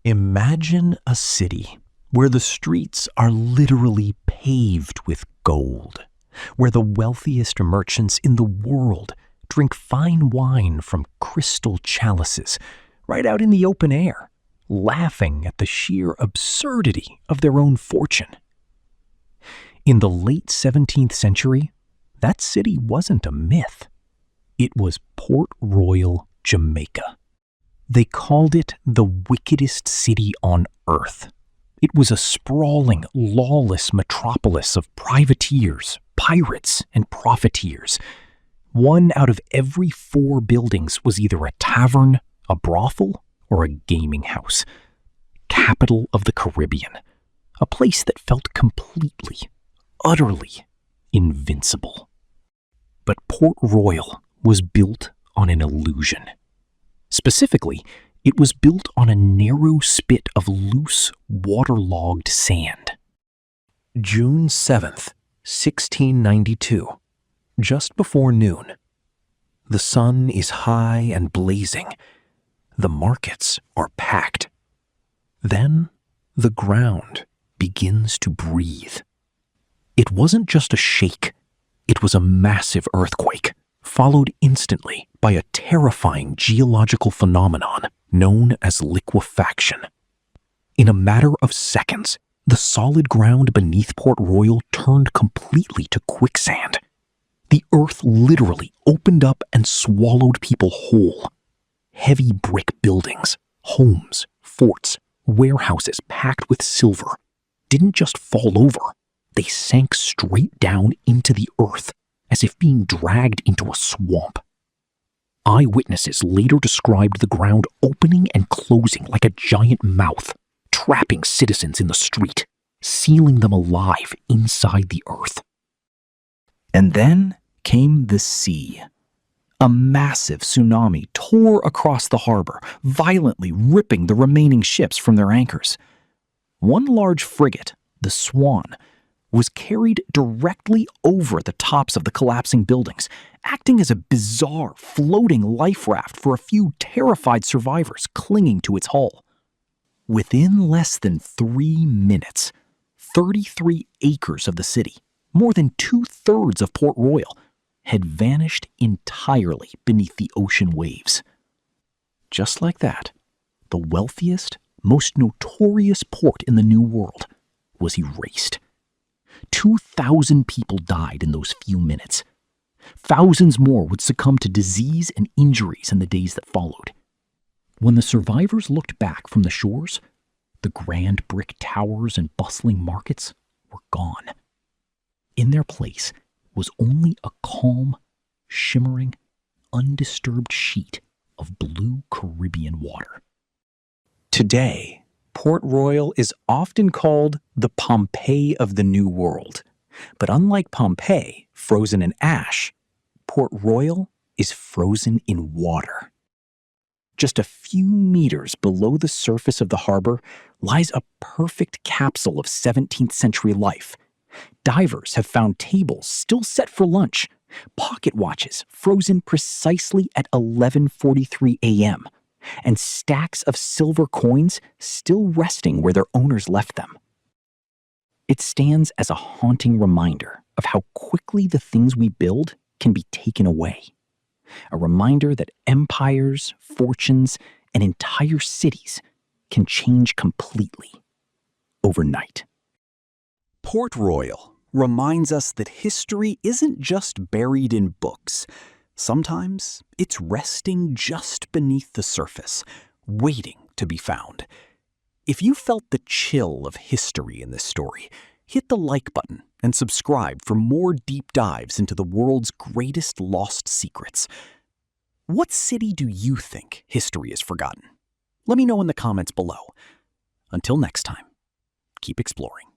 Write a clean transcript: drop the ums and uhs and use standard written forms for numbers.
Imagine a city where the streets are literally paved with gold, where the wealthiest merchants in the world drink fine wine from crystal chalices right out in the open air, laughing at the sheer absurdity of their own fortune. In the late 17th century, that city wasn't a myth. It was Port Royal, Jamaica. They called it the wickedest city on earth. It was a sprawling, lawless metropolis of privateers, pirates, and profiteers. One out of every 4 buildings was either a tavern, a brothel, or a gaming house. Capital of the Caribbean. A place that felt completely, utterly invincible. But Port Royal was built on an illusion. Specifically, it was built on a narrow spit of loose, waterlogged sand. June 7th, 1692, just before noon. The sun is high and blazing. The markets are packed. Then the ground begins to breathe. It wasn't just a shake. It was a massive earthquake, followed instantly by a terrifying geological phenomenon known as liquefaction. In a matter of seconds, the solid ground beneath Port Royal turned completely to quicksand. The earth literally opened up and swallowed people whole. Heavy brick buildings, homes, forts, warehouses packed with silver didn't just fall over. They sank straight down into the earth, as if being dragged into a swamp. Eyewitnesses later described the ground opening and closing like a giant mouth, trapping citizens in the street, sealing them alive inside the earth. And then came the sea. A massive tsunami tore across the harbor, violently ripping the remaining ships from their anchors. One large frigate, the Swan, was carried directly over the tops of the collapsing buildings, acting as a bizarre, floating life raft for a few terrified survivors clinging to its hull. Within less than 3 minutes, 33 acres of the city, more than 2/3 of Port Royal, had vanished entirely beneath the ocean waves. Just like that, the wealthiest, most notorious port in the New World was erased. 2,000 people died in those few minutes. Thousands more would succumb to disease and injuries in the days that followed. When the survivors looked back from the shores, the grand brick towers and bustling markets were gone. In their place was only a calm, shimmering, undisturbed sheet of blue Caribbean water. Today, Port Royal is often called the Pompeii of the New World. But unlike Pompeii, frozen in ash, Port Royal is frozen in water. Just a few meters below the surface of the harbor lies a perfect capsule of 17th century life. Divers have found tables still set for lunch, pocket watches frozen precisely at 11:43 a.m., and stacks of silver coins still resting where their owners left them. It stands as a haunting reminder of how quickly the things we build can be taken away. A reminder that empires, fortunes, and entire cities can change completely overnight. Port Royal reminds us that history isn't just buried in books. Sometimes it's resting just beneath the surface, waiting to be found. If you felt the chill of history in this story, hit the like button and subscribe for more deep dives into the world's greatest lost secrets. What city do you think history has forgotten? Let me know in the comments below. Until next time, keep exploring.